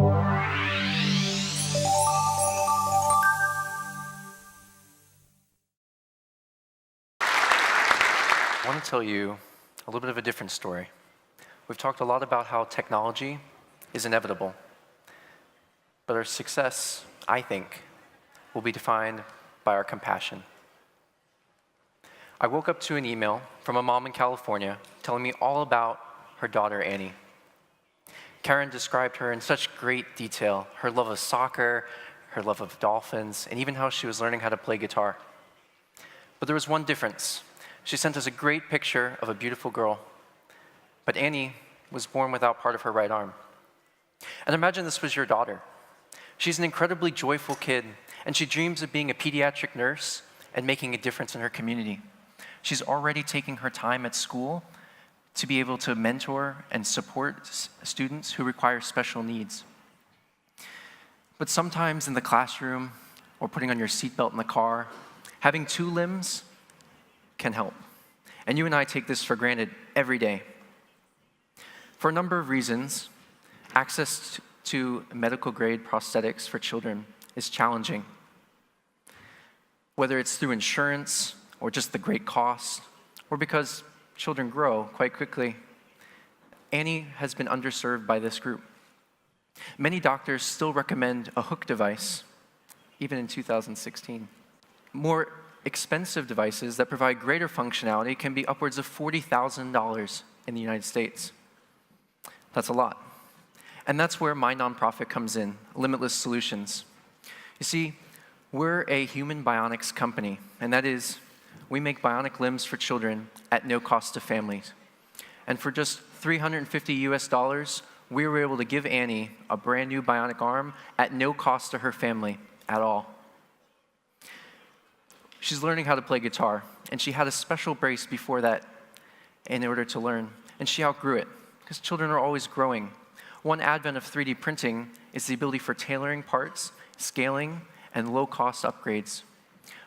I want to tell you a little bit of a different story. We've talked a lot about how technology is inevitable, but our success, I think, will be defined by our compassion. I woke up to an email from a mom in California telling me all about her daughter, Annie. Karen described her in such great detail, her love of soccer, her love of dolphins, and even how she was learning how to play guitar. But there was one difference. She sent us a great picture of a beautiful girl, but Annie was born without part of her right arm. And imagine this was your daughter. She's an incredibly joyful kid, and she dreams of being a pediatric nurse and making a difference in her community. She's already taking her time at school to be able to mentor and support students who require special needs. But sometimes in the classroom or putting on your seatbelt in the car, having two limbs can help. And you and I take this for granted every day. For a number of reasons, access to medical-grade prosthetics for children is challenging. Whether it's through insurance or just the great cost, or because children grow quite quickly, Annie has been underserved by this group. Many doctors still recommend a hook device, even in 2016. More expensive devices that provide greater functionality can be upwards of $40,000 in the United States. That's a lot. And that's where my nonprofit comes in, Limbitless Solutions. You see, we're a human bionics company, and that is, we make bionic limbs for children at no cost to families. And for just $350 US, we were able to give Annie a brand new bionic arm at no cost to her family at all. She's learning how to play guitar, and she had a special brace before that in order to learn, and she outgrew it, because children are always growing. One advent of 3D printing is the ability for tailoring parts, scaling, and low-cost upgrades.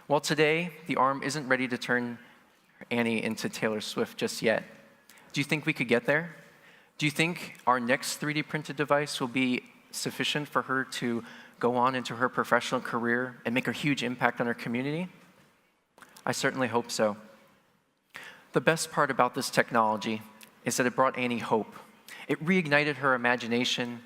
While today, the arm isn't ready to turn Annie into Taylor Swift just yet, do you think we could get there? Do you think our next 3D printed device will be sufficient for her to go on into her professional career and make a huge impact on her community? I certainly hope so. The best part about this technology is that it brought Annie hope. It reignited her imagination,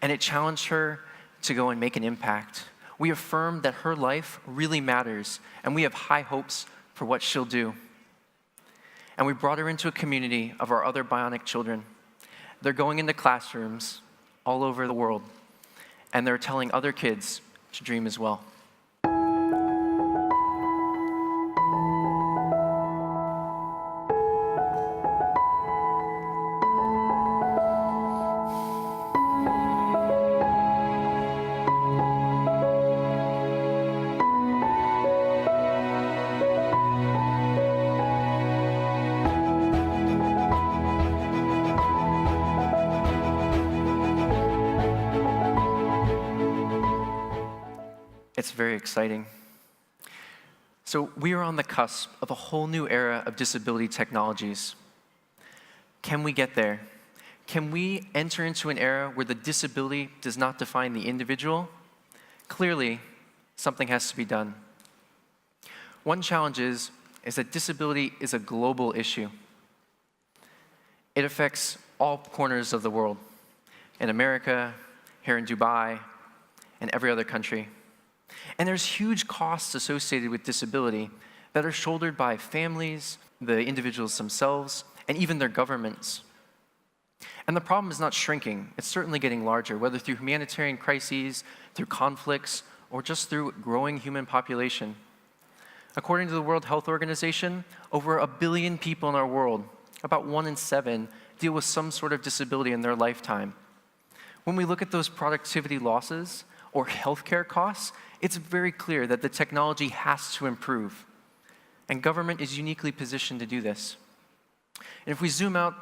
and it challenged her to go and make an impact. We affirmed that her life really matters, and we have high hopes for what she'll do. And we brought her into a community of our other bionic children. They're going into classrooms all over the world, and they're telling other kids to dream as well. It's very exciting. So we are on the cusp of a whole new era of disability technologies. Can we get there? Can we enter into an era where the disability does not define the individual? Clearly, something has to be done. One challenge is that disability is a global issue. It affects all corners of the world, in America, here in Dubai, and every other country. And there's huge costs associated with disability that are shouldered by families, the individuals themselves, and even their governments. And the problem is not shrinking. It's certainly getting larger, whether through humanitarian crises, through conflicts, or just through growing human population. According to the World Health Organization, over 1 billion people in our world, about 1 in 7, deal with some sort of disability in their lifetime. When we look at those productivity losses or healthcare costs, it's very clear that the technology has to improve. And government is uniquely positioned to do this. And if we zoom out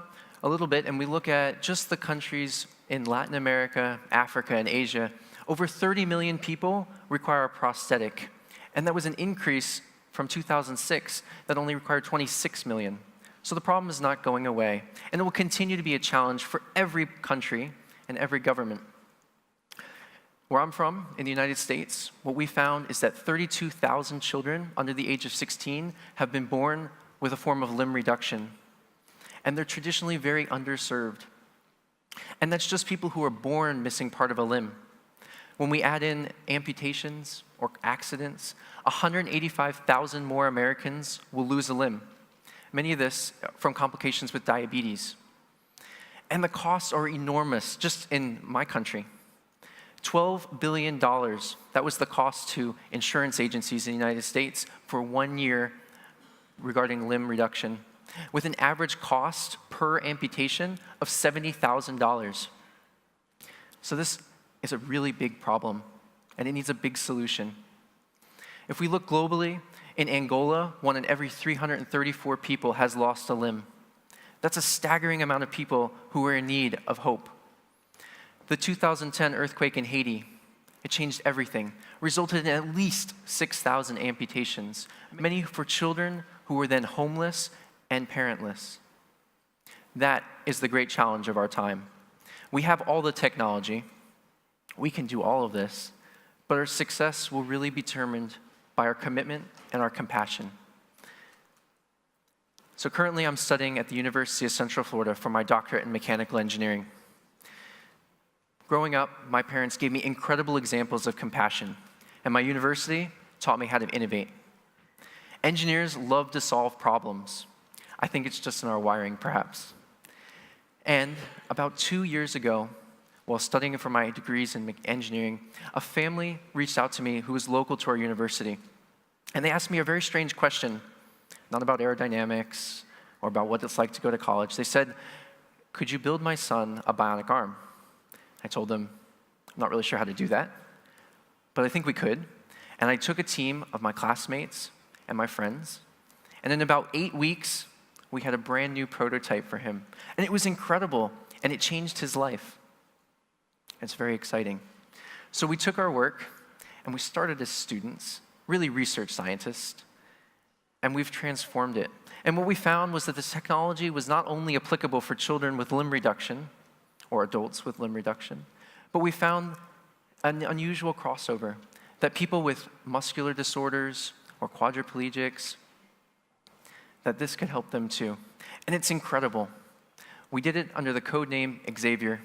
a little bit and we look at just the countries in Latin America, Africa, and Asia, over 30 million people require a prosthetic. And that was an increase from 2006 that only required 26 million. So the problem is not going away. And it will continue to be a challenge for every country and every government. Where I'm from, in the United States, what we found is that 32,000 children under the age of 16 have been born with a form of limb reduction. And they're traditionally very underserved. And that's just people who are born missing part of a limb. When we add in amputations or accidents, 185,000 more Americans will lose a limb. Many of this from complications with diabetes. And the costs are enormous, just in my country. $12 billion, that was the cost to insurance agencies in the United States for 1 year regarding limb reduction, with an average cost per amputation of $70,000. So this is a really big problem, and it needs a big solution. If we look globally, in Angola, 1 in every 334 people has lost a limb. That's a staggering amount of people who are in need of hope. The 2010 earthquake in Haiti, it changed everything, resulted in at least 6,000 amputations, many for children who were then homeless and parentless. That is the great challenge of our time. We have all the technology, we can do all of this, but our success will really be determined by our commitment and our compassion. So currently I'm studying at the University of Central Florida for my doctorate in mechanical engineering. Growing up, my parents gave me incredible examples of compassion, and my university taught me how to innovate. Engineers love to solve problems. I think it's just in our wiring, perhaps. And about 2 years ago, while studying for my degrees in engineering, a family reached out to me who was local to our university. And they asked me a very strange question, not about aerodynamics or about what it's like to go to college. They said, "Could you build my son a bionic arm?" I told them, "I'm not really sure how to do that, but I think we could." And I took a team of my classmates and my friends, and in about 8 weeks, we had a brand new prototype for him. And it was incredible, and it changed his life. It's very exciting. So we took our work, and we started as students, really research scientists, and we've transformed it. And what we found was that this technology was not only applicable for children with limb reduction, or adults with limb reduction, but we found an unusual crossover, that people with muscular disorders or quadriplegics, that this could help them too. And it's incredible. We did it under the code name Xavier.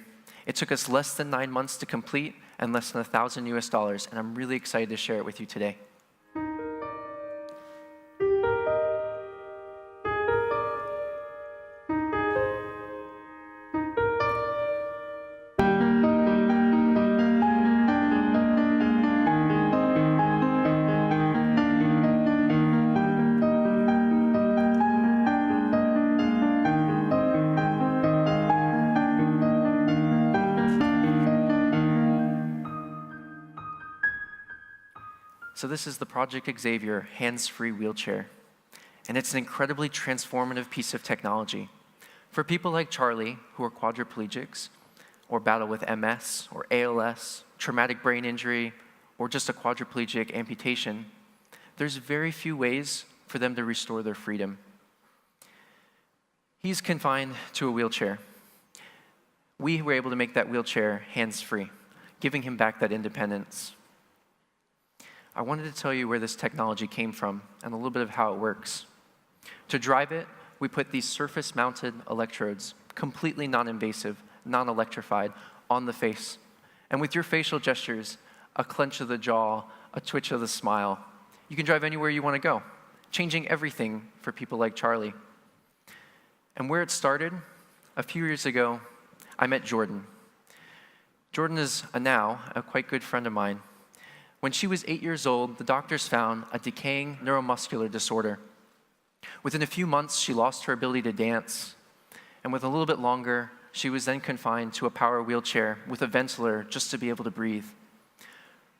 It took us less than 9 months to complete and less than $1,000 US, and I'm really excited to share it with you today. So this is the Project Xavier hands-free wheelchair, and it's an incredibly transformative piece of technology. For people like Charlie, who are quadriplegics, or battle with MS, or ALS, traumatic brain injury, or just a quadriplegic amputation, there's very few ways for them to restore their freedom. He's confined to a wheelchair. We were able to make that wheelchair hands-free, giving him back that independence. I wanted to tell you where this technology came from and a little bit of how it works. To drive it, we put these surface-mounted electrodes, completely non-invasive, non-electrified, on the face. And with your facial gestures, a clench of the jaw, a twitch of the smile, you can drive anywhere you want to go, changing everything for people like Charlie. And where it started, a few years ago, I met Jordan. Jordan is now a quite good friend of mine. When she was 8 years old, the doctors found a decaying neuromuscular disorder. Within a few months, she lost her ability to dance, and with a little bit longer, she was then confined to a power wheelchair with a ventilator just to be able to breathe.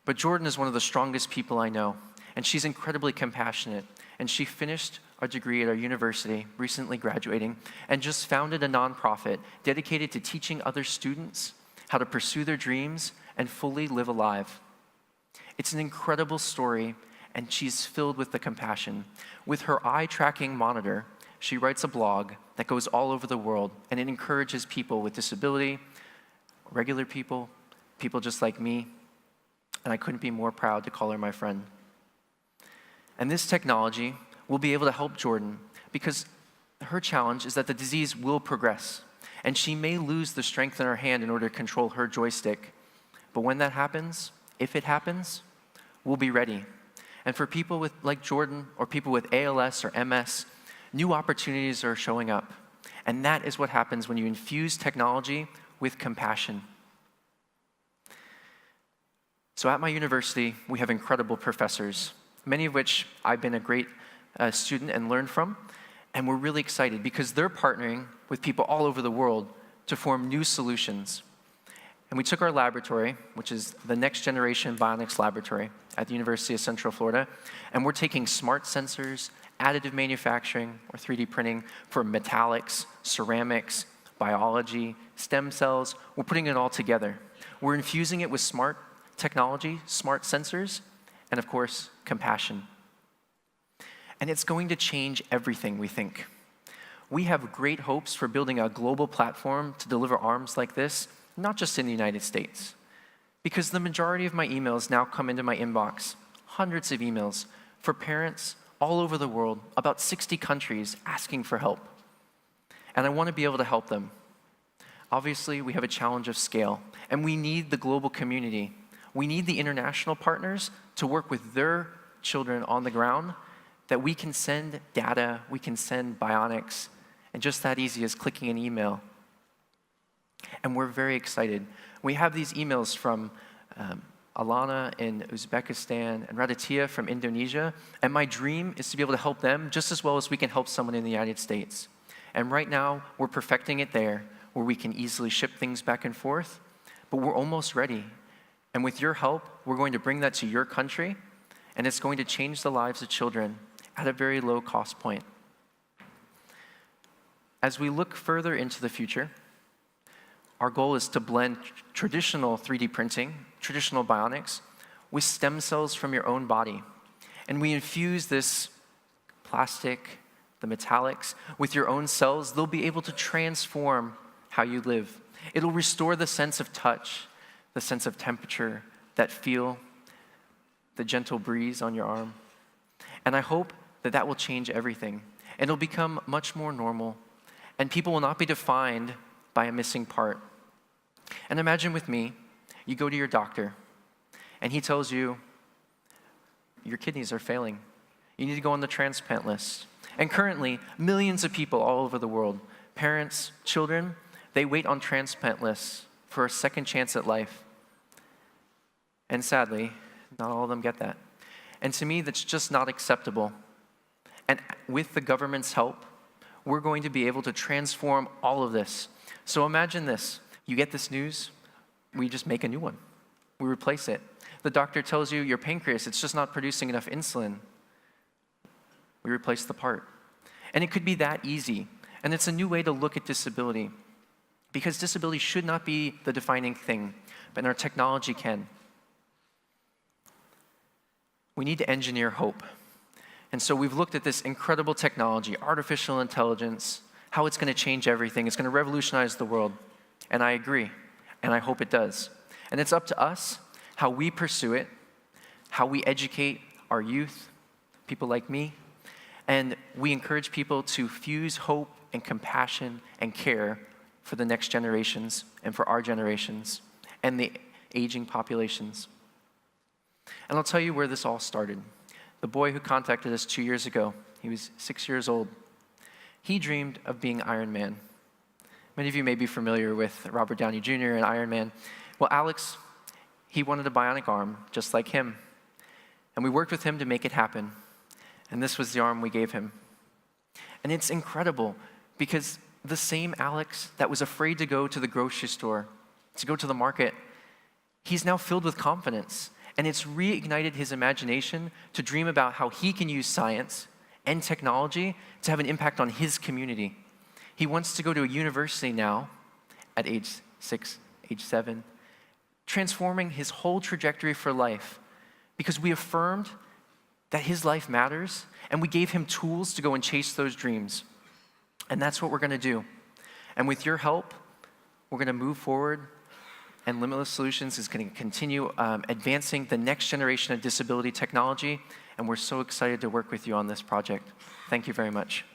But Jordan is one of the strongest people I know, and she's incredibly compassionate, and she finished a degree at our university, recently graduating, and just founded a nonprofit dedicated to teaching other students how to pursue their dreams and fully live a life. It's an incredible story, and she's filled with the compassion. With her eye-tracking monitor, she writes a blog that goes all over the world, and it encourages people with disability, regular people, people just like me, and I couldn't be more proud to call her my friend. And this technology will be able to help Jordan because her challenge is that the disease will progress, and she may lose the strength in her hand in order to control her joystick. But when that happens, if it happens, we'll be ready. And for people like Jordan or people with ALS or MS, new opportunities are showing up. And that is what happens when you infuse technology with compassion. So at my university, we have incredible professors, many of which I've been a great student and learned from. And we're really excited because they're partnering with people all over the world to form new solutions. And we took our laboratory, which is the next generation Bionics laboratory at the University of Central Florida, and we're taking smart sensors, additive manufacturing, or 3D printing for metallics, ceramics, biology, stem cells. We're putting it all together. We're infusing it with smart technology, smart sensors, and of course, compassion. And it's going to change everything, we think. We have great hopes for building a global platform to deliver arms like this, not just in the United States, because the majority of my emails now come into my inbox, hundreds of emails for parents all over the world, about 60 countries asking for help. And I want to be able to help them. Obviously, we have a challenge of scale, and we need the global community. We need the international partners to work with their children on the ground, that we can send data, we can send bionics, and just that easy as clicking an email. And we're very excited. We have these emails from Alana in Uzbekistan and Raditya from Indonesia, and my dream is to be able to help them just as well as we can help someone in the United States. And right now, we're perfecting it there, where we can easily ship things back and forth, but we're almost ready. And with your help, we're going to bring that to your country, and it's going to change the lives of children at a very low cost point. As we look further into the future, our goal is to blend traditional 3D printing, traditional bionics, with stem cells from your own body. And we infuse this plastic, the metallics, with your own cells. They'll be able to transform how you live. It'll restore the sense of touch, the sense of temperature, that feel, the gentle breeze on your arm. And I hope that that will change everything. And it'll become much more normal. And people will not be defined by a missing part. And imagine with me, you go to your doctor, and he tells you, your kidneys are failing. You need to go on the transplant list. And currently, millions of people all over the world, parents, children, they wait on transplant lists for a second chance at life. And sadly, not all of them get that. And to me, that's just not acceptable. And with the government's help, we're going to be able to transform all of this. So imagine this. You get this news, we just make a new one. We replace it. The doctor tells you your pancreas, it's just not producing enough insulin. We replace the part. And it could be that easy. And it's a new way to look at disability. Because disability should not be the defining thing, but our technology can. We need to engineer hope. And so we've looked at this incredible technology, artificial intelligence, how it's going to change everything. It's going to revolutionize the world. And I agree, and I hope it does. And it's up to us how we pursue it, how we educate our youth, people like me, and we encourage people to fuse hope and compassion and care for the next generations and for our generations and the aging populations. And I'll tell you where this all started. The boy who contacted us 2 years ago, he was 6 years old. He dreamed of being Iron Man. Many of you may be familiar with Robert Downey Jr. and Iron Man. Well, Alex, he wanted a bionic arm just like him. And we worked with him to make it happen. And this was the arm we gave him. And it's incredible because the same Alex that was afraid to go to the grocery store, to go to the market, he's now filled with confidence. And it's reignited his imagination to dream about how he can use science and technology to have an impact on his community. He wants to go to a university now at age 6, age 7, transforming his whole trajectory for life because we affirmed that his life matters and we gave him tools to go and chase those dreams. And that's what we're going to do. And with your help, we're going to move forward and Limitless Solutions is going to continue advancing the next generation of disability technology, and we're so excited to work with you on this project. Thank you very much.